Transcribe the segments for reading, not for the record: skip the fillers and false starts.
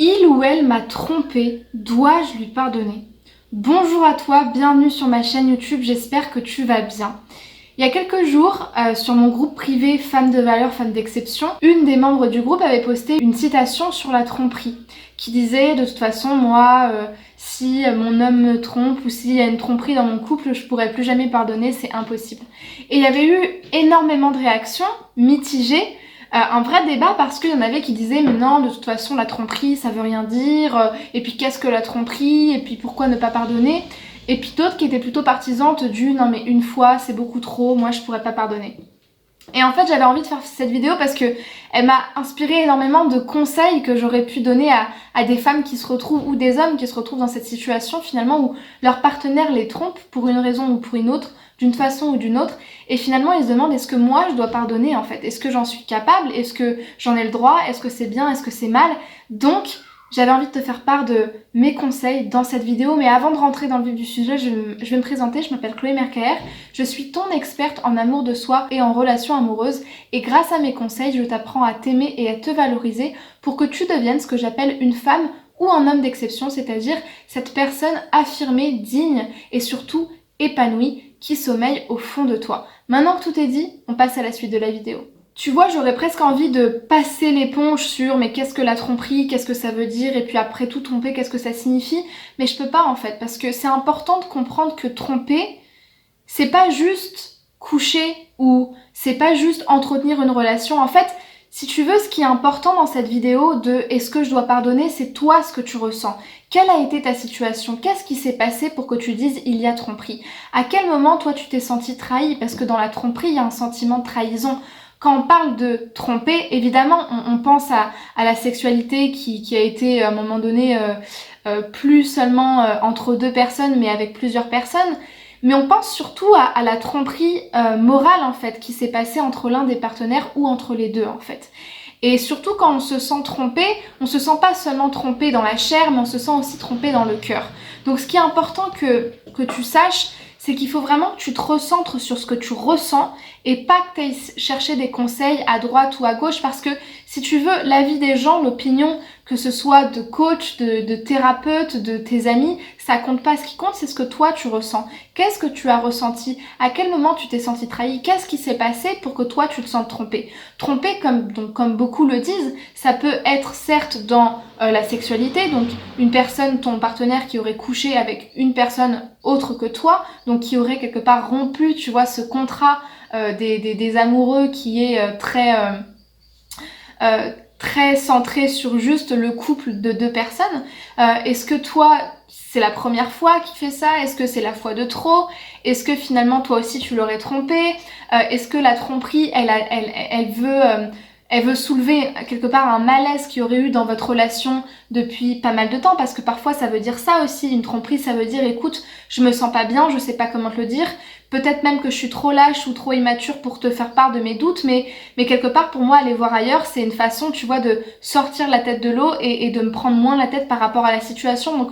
Il ou elle m'a trompé, dois-je lui pardonner? Bonjour à toi, bienvenue sur ma chaîne YouTube, j'espère que tu vas bien. Il y a quelques jours, sur mon groupe privé Femmes de valeur, Femmes d'exception, une des membres du groupe avait posté une citation sur la tromperie qui disait de toute façon moi, si mon homme me trompe ou s'il y a une tromperie dans mon couple, je pourrais plus jamais pardonner, c'est impossible. Et il y avait eu énormément de réactions mitigées. Un vrai débat parce qu'il y en avait qui disaient mais non, de toute façon la tromperie ça veut rien dire, et puis qu'est-ce que la tromperie, et puis pourquoi ne pas pardonner, et puis d'autres qui étaient plutôt partisanes du non mais une fois c'est beaucoup trop, moi je pourrais pas pardonner. Et en fait j'avais envie de faire cette vidéo parce que elle m'a inspiré énormément de conseils que j'aurais pu donner à des femmes qui se retrouvent, ou des hommes qui se retrouvent dans cette situation finalement où leur partenaire les trompe pour une raison ou pour une autre, d'une façon ou d'une autre, et finalement ils se demandent est-ce que moi je dois pardonner en fait, est-ce que j'en suis capable, est-ce que j'en ai le droit, est-ce que c'est bien, est-ce que c'est mal. Donc j'avais envie de te faire part de mes conseils dans cette vidéo, mais avant de rentrer dans le vif du sujet, je vais me présenter. Je m'appelle Chloé Mercaer, je suis ton experte en amour de soi et en relations amoureuses, et grâce à mes conseils, je t'apprends à t'aimer et à te valoriser pour que tu deviennes ce que j'appelle une femme ou un homme d'exception, c'est-à-dire cette personne affirmée, digne et surtout épanouie qui sommeille au fond de toi. Maintenant que tout est dit, on passe à la suite de la vidéo. Tu vois, j'aurais presque envie de passer l'éponge sur mais qu'est-ce que la tromperie, qu'est-ce que ça veut dire, et puis après tout tromper, qu'est-ce que ça signifie, mais je peux pas en fait, parce que c'est important de comprendre que tromper, c'est pas juste coucher ou c'est pas juste entretenir une relation. En fait, si tu veux, ce qui est important dans cette vidéo de est-ce que je dois pardonner, c'est toi ce que tu ressens. Quelle a été ta situation? Qu'est-ce qui s'est passé pour que tu dises il y a tromperie? À quel moment toi tu t'es senti trahi? Parce que dans la tromperie, il y a un sentiment de trahison. Quand on parle de tromper, évidemment, on pense à la sexualité qui a été à un moment donné plus seulement entre deux personnes, mais avec plusieurs personnes. Mais on pense surtout à la tromperie morale en fait, qui s'est passée entre l'un des partenaires ou entre les deux en fait. Et surtout quand on se sent trompé, on se sent pas seulement trompé dans la chair, mais on se sent aussi trompé dans le cœur. Donc ce qui est important que tu saches, c'est qu'il faut vraiment que tu te recentres sur ce que tu ressens et pas que tu ailles chercher des conseils à droite ou à gauche, parce que si tu veux, l'avis des gens, l'opinion, que ce soit de coach, de thérapeute, de tes amis, ça compte pas. Ce qui compte, c'est ce que toi tu ressens. Qu'est-ce que tu as ressenti? À quel moment tu t'es senti trahi? Qu'est-ce qui s'est passé pour que toi tu te sentes trompé? Trompé, comme beaucoup le disent, ça peut être certes dans la sexualité, donc une personne, ton partenaire qui aurait couché avec une personne autre que toi, donc qui aurait quelque part rompu, tu vois, ce contrat des amoureux qui est très centré sur juste le couple de deux personnes. Est-ce que toi, c'est la première fois qu'il fait ça? Est-ce que c'est la fois de trop? Est-ce que finalement toi aussi tu l'aurais trompé? Est-ce que la tromperie, elle veut soulever quelque part un malaise qu'il y aurait eu dans votre relation depuis pas mal de temps? Parce que parfois ça veut dire ça aussi, une tromperie, ça veut dire écoute, je me sens pas bien, je sais pas comment te le dire, peut-être même que je suis trop lâche ou trop immature pour te faire part de mes doutes, mais quelque part pour moi aller voir ailleurs, c'est une façon, tu vois, de sortir la tête de l'eau et de me prendre moins la tête par rapport à la situation. Donc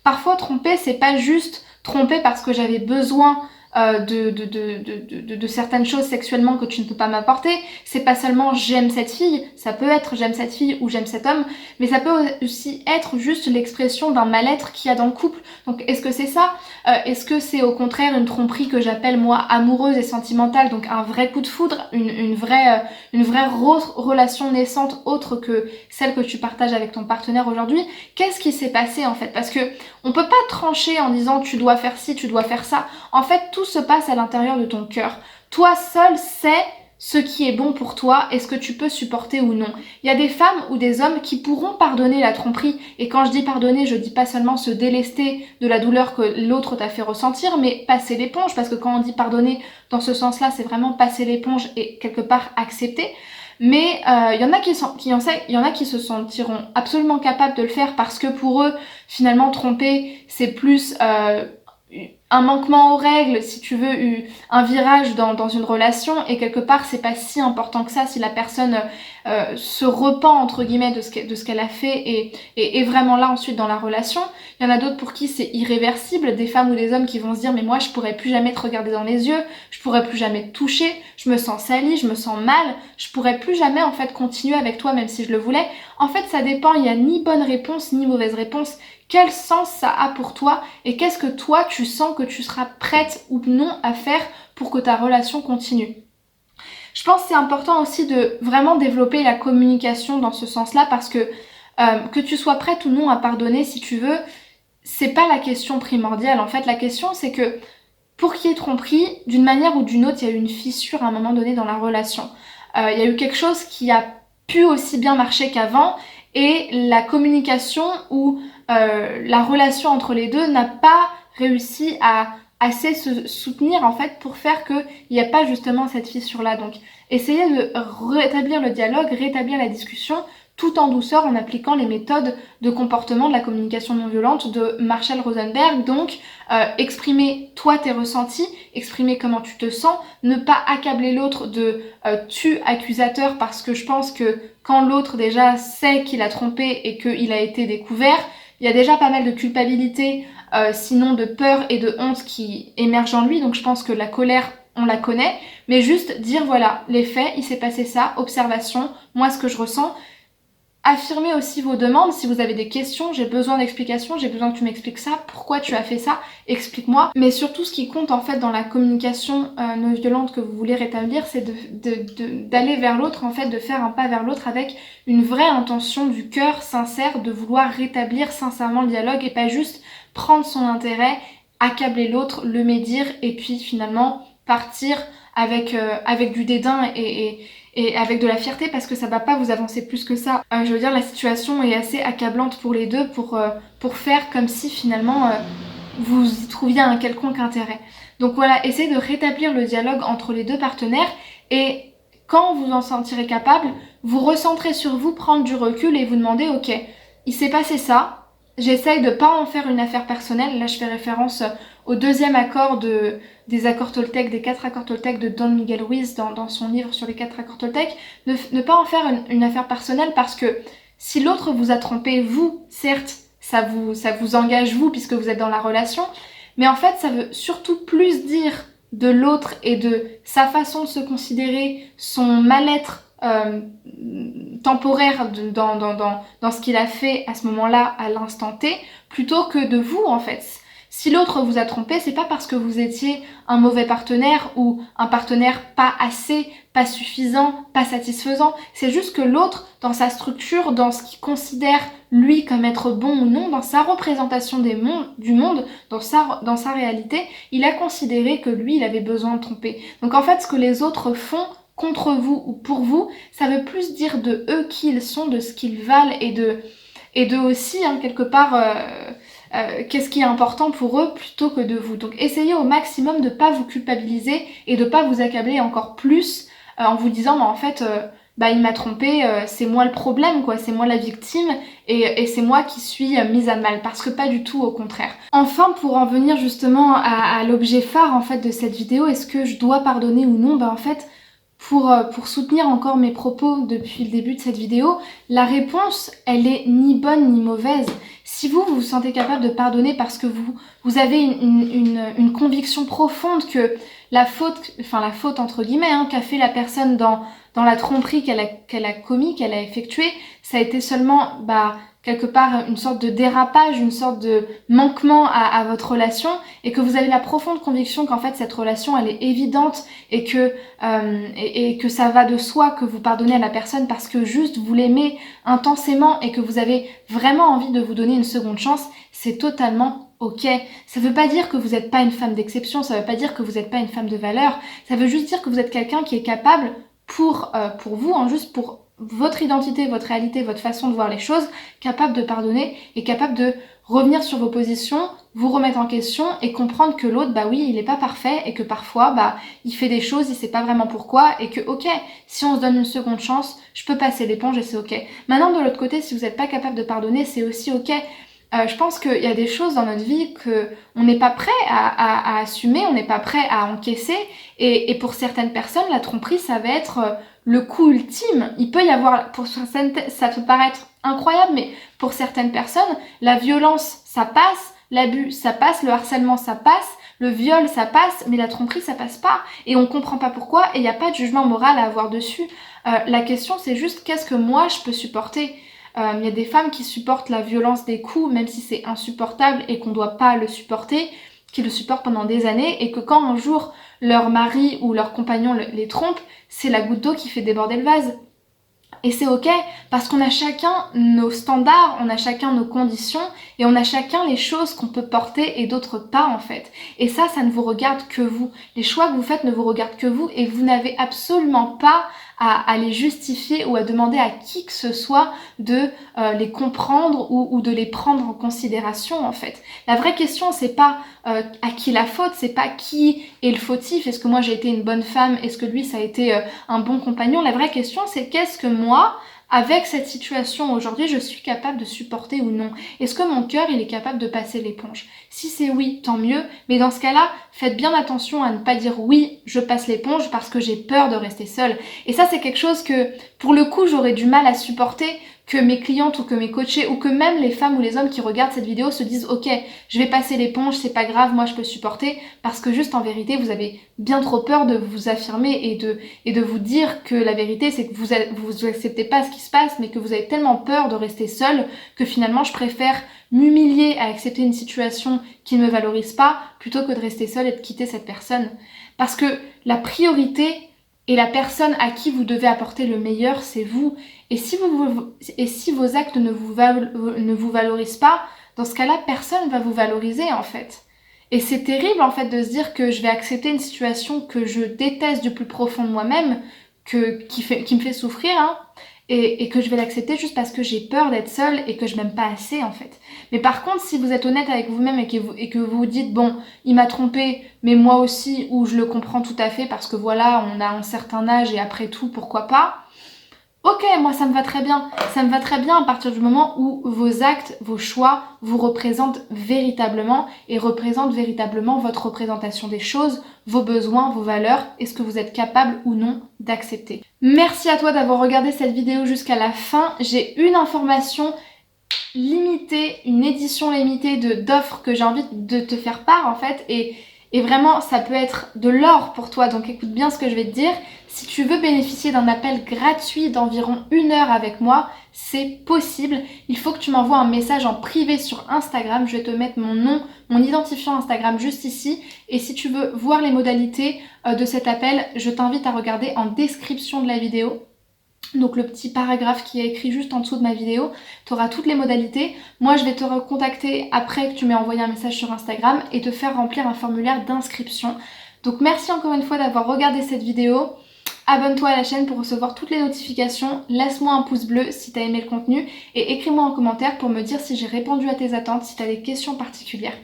parfois tromper, c'est pas juste tromper parce que j'avais besoin de certaines choses sexuellement que tu ne peux pas m'apporter. C'est pas seulement j'aime cette fille, ça peut être j'aime cette fille ou j'aime cet homme, mais ça peut aussi être juste l'expression d'un mal-être qu'il y a dans le couple. Donc est-ce que c'est ça? Est-ce que c'est au contraire une tromperie que j'appelle moi amoureuse et sentimentale, donc un vrai coup de foudre, une vraie relation naissante autre que celle que tu partages avec ton partenaire aujourd'hui? Qu'est-ce qui s'est passé en fait? Parce que on peut pas trancher en disant tu dois faire ci, tu dois faire ça. En fait, tout se passe à l'intérieur de ton cœur. Toi seul sais ce qui est bon pour toi et ce que tu peux supporter ou non. Il y a des femmes ou des hommes qui pourront pardonner la tromperie. Et quand je dis pardonner, je dis pas seulement se délester de la douleur que l'autre t'a fait ressentir, mais passer l'éponge. Parce que quand on dit pardonner dans ce sens-là, c'est vraiment passer l'éponge et quelque part accepter. Mais il y en a qui se sentiront absolument capables de le faire parce que pour eux, finalement, tromper, c'est plus un manquement aux règles, si tu veux, un virage dans une relation, et quelque part c'est pas si important que ça si la personne se repent entre guillemets de ce qu'elle a fait et est vraiment là ensuite dans la relation. Il y en a d'autres pour qui c'est irréversible, des femmes ou des hommes qui vont se dire mais moi je pourrais plus jamais te regarder dans les yeux, je pourrais plus jamais te toucher, je me sens salie, je me sens mal, je pourrais plus jamais en fait continuer avec toi même si je le voulais. En fait ça dépend, il n'y a ni bonne réponse ni mauvaise réponse. Quel sens ça a pour toi et qu'est-ce que toi tu sens que tu seras prête ou non à faire pour que ta relation continue. Je pense que c'est important aussi de vraiment développer la communication dans ce sens-là parce que tu sois prête ou non à pardonner si tu veux, c'est pas la question primordiale. En fait, la question c'est que pour qu'il y ait tromperie, d'une manière ou d'une autre, il y a eu une fissure à un moment donné dans la relation. Il y a eu quelque chose qui a pu aussi bien marcher qu'avant et la communication ou la relation entre les deux n'a pas réussi à assez se soutenir en fait pour faire qu'il n'y a pas justement cette fissure là. Donc essayez de rétablir le dialogue, rétablir la discussion tout en douceur en appliquant les méthodes de comportement de la communication non violente de Marshall Rosenberg. Donc exprimer toi tes ressentis, exprimer comment tu te sens, ne pas accabler l'autre de tu accusateur parce que je pense que quand l'autre déjà sait qu'il a trompé et qu'il a été découvert, il y a déjà pas mal de culpabilité, sinon de peur et de honte qui émergent en lui. Donc je pense que la colère, on la connaît, mais juste dire voilà, les faits, il s'est passé ça, observation, moi ce que je ressens. Affirmez aussi vos demandes, si vous avez des questions, j'ai besoin d'explications, j'ai besoin que tu m'expliques ça, pourquoi tu as fait ça, explique-moi. Mais surtout ce qui compte en fait dans la communication non violente que vous voulez rétablir, c'est d'aller vers l'autre, en fait, de faire un pas vers l'autre avec une vraie intention du cœur sincère, de vouloir rétablir sincèrement le dialogue et pas juste prendre son intérêt, accabler l'autre, le médire et puis finalement partir avec du dédain et avec de la fierté parce que ça va pas vous avancer plus que ça. Je veux dire, la situation est assez accablante pour les deux pour faire comme si finalement vous y trouviez un quelconque intérêt. Donc voilà, essayez de rétablir le dialogue entre les deux partenaires et quand vous en sentirez capable, vous recentrez sur vous, prendre du recul et vous demandez ok, il s'est passé ça, j'essaye de pas en faire une affaire personnelle. Là je fais référence au deuxième accord des accords Toltec, des 4 accords Toltec de Don Miguel Ruiz dans son livre sur les 4 accords Toltec, ne pas en faire une affaire personnelle parce que si l'autre vous a trompé, vous, certes, ça vous engage vous puisque vous êtes dans la relation, mais en fait ça veut surtout plus dire de l'autre et de sa façon de se considérer, son mal-être temporaire dans ce qu'il a fait à ce moment-là, à l'instant T, plutôt que de vous en fait. Si l'autre vous a trompé, c'est pas parce que vous étiez un mauvais partenaire ou un partenaire pas assez, pas suffisant, pas satisfaisant. C'est juste que l'autre, dans sa structure, dans ce qu'il considère lui comme être bon ou non, dans sa représentation du monde, dans sa réalité, il a considéré que lui, il avait besoin de tromper. Donc en fait, ce que les autres font contre vous ou pour vous, ça veut plus dire de eux qui ils sont, de ce qu'ils valent et de aussi, quelque part... qu'est-ce qui est important pour eux plutôt que de vous. Donc essayez au maximum de pas vous culpabiliser et de pas vous accabler encore plus en vous disant mais en fait il m'a trompé, c'est moi le problème quoi, c'est moi la victime et c'est moi qui suis mise à mal, parce que pas du tout, au contraire. Enfin, pour en venir justement à l'objet phare en fait de cette vidéo, est-ce que je dois pardonner ou non? En fait, pour soutenir encore mes propos depuis le début de cette vidéo, la réponse, elle est ni bonne ni mauvaise. Si vous vous sentez capable de pardonner parce que vous avez une conviction profonde que la faute entre guillemets, qu'a fait la personne dans la tromperie qu'elle a commis, qu'elle a effectuée, ça a été seulement quelque part une sorte de dérapage, une sorte de manquement à votre relation, et que vous avez la profonde conviction qu'en fait cette relation elle est évidente et que ça va de soi que vous pardonnez à la personne parce que juste vous l'aimez intensément et que vous avez vraiment envie de vous donner une seconde chance, c'est totalement ok. Ça veut pas dire que vous n'êtes pas une femme d'exception, ça veut pas dire que vous n'êtes pas une femme de valeur, ça veut juste dire que vous êtes quelqu'un qui est capable pour vous, juste pour votre identité, votre réalité, votre façon de voir les choses, capable de pardonner et capable de revenir sur vos positions, vous remettre en question et comprendre que l'autre, oui, il est pas parfait et que parfois, il fait des choses, il sait pas vraiment pourquoi et que, ok, si on se donne une seconde chance, je peux passer l'éponge et c'est ok. Maintenant, de l'autre côté, si vous n'êtes pas capable de pardonner, c'est aussi ok. Je pense qu'il y a des choses dans notre vie qu'on n'est pas prêt à assumer, on n'est pas prêt à encaisser. Et pour certaines personnes, la tromperie, ça va être le coup ultime. Il peut y avoir, pour certaines, ça peut paraître incroyable, mais pour certaines personnes, la violence, ça passe, l'abus, ça passe, le harcèlement, ça passe, le viol, ça passe, mais la tromperie, ça passe pas. Et on comprend pas pourquoi, et il n'y a pas de jugement moral à avoir dessus. La question, c'est juste qu'est-ce que moi, je peux supporter ? Il y a des femmes qui supportent la violence des coups, même si c'est insupportable et qu'on ne doit pas le supporter, qui le supportent pendant des années, et que quand un jour leur mari ou leur compagnon les trompe, c'est la goutte d'eau qui fait déborder le vase. Et c'est ok, parce qu'on a chacun nos standards, on a chacun nos conditions, et on a chacun les choses qu'on peut porter et d'autres pas en fait. Et ça ne vous regarde que vous. Les choix que vous faites ne vous regardent que vous, et vous n'avez absolument pas à les justifier ou à demander à qui que ce soit de les comprendre ou de les prendre en considération en fait. La vraie question, c'est pas à qui la faute, c'est pas qui est le fautif, est-ce que moi j'ai été une bonne femme, est-ce que lui ça a été un bon compagnon. La vraie question, c'est qu'est-ce que moi, avec cette situation aujourd'hui, je suis capable de supporter ou non. Est-ce que mon cœur, il est capable de passer l'éponge? Si c'est oui, tant mieux, mais dans ce cas-là, faites bien attention à ne pas dire oui, je passe l'éponge parce que j'ai peur de rester seule. Et ça, c'est quelque chose que, pour le coup, j'aurais du mal à supporter, que mes clientes ou que mes coachés ou que même les femmes ou les hommes qui regardent cette vidéo se disent ok, je vais passer l'éponge, c'est pas grave, moi je peux supporter, parce que juste en vérité vous avez bien trop peur de vous affirmer et de vous dire que la vérité c'est que vous acceptez pas ce qui se passe, mais que vous avez tellement peur de rester seule que finalement je préfère m'humilier à accepter une situation qui ne me valorise pas plutôt que de rester seule et de quitter cette personne. Parce que la priorité et la personne à qui vous devez apporter le meilleur, c'est vous. Et si vos actes ne vous valorisent pas, dans ce cas-là, personne ne va vous valoriser en fait. Et c'est terrible en fait de se dire que je vais accepter une situation que je déteste du plus profond de moi-même, qui me fait souffrir, hein, et que je vais l'accepter juste parce que j'ai peur d'être seule et que je m'aime pas assez en fait. Mais par contre, si vous êtes honnête avec vous-même et que vous vous dites bon, il m'a trompé, mais moi aussi, ou je le comprends tout à fait parce que voilà, on a un certain âge et après tout, pourquoi pas. Ok, moi ça me va très bien. Ça me va très bien à partir du moment où vos actes, vos choix vous représentent véritablement et représentent véritablement votre représentation des choses, vos besoins, vos valeurs et ce que vous êtes capable ou non d'accepter. Merci à toi d'avoir regardé cette vidéo jusqu'à la fin. J'ai une information limitée, une édition limitée d'offres que j'ai envie de te faire part en fait et vraiment ça peut être de l'or pour toi, donc écoute bien ce que je vais te dire. Si tu veux bénéficier d'un appel gratuit d'environ 1 heure avec moi, c'est possible. Il faut que tu m'envoies un message en privé sur Instagram. Je vais te mettre mon nom, mon identifiant Instagram juste ici. Et si tu veux voir les modalités de cet appel, je t'invite à regarder en description de la vidéo. Donc le petit paragraphe qui est écrit juste en dessous de ma vidéo, tu auras toutes les modalités. Moi je vais te recontacter après que tu m'aies envoyé un message sur Instagram et te faire remplir un formulaire d'inscription. Donc merci encore une fois d'avoir regardé cette vidéo. Abonne-toi à la chaîne pour recevoir toutes les notifications, laisse-moi un pouce bleu si tu as aimé le contenu et écris-moi en commentaire pour me dire si j'ai répondu à tes attentes, si tu as des questions particulières.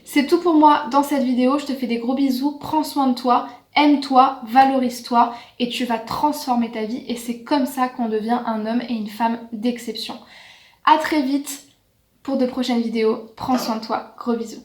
C'est tout pour moi dans cette vidéo, je te fais des gros bisous, prends soin de toi, aime-toi, valorise-toi et tu vas transformer ta vie et c'est comme ça qu'on devient un homme et une femme d'exception. À très vite pour de prochaines vidéos, prends soin de toi, gros bisous.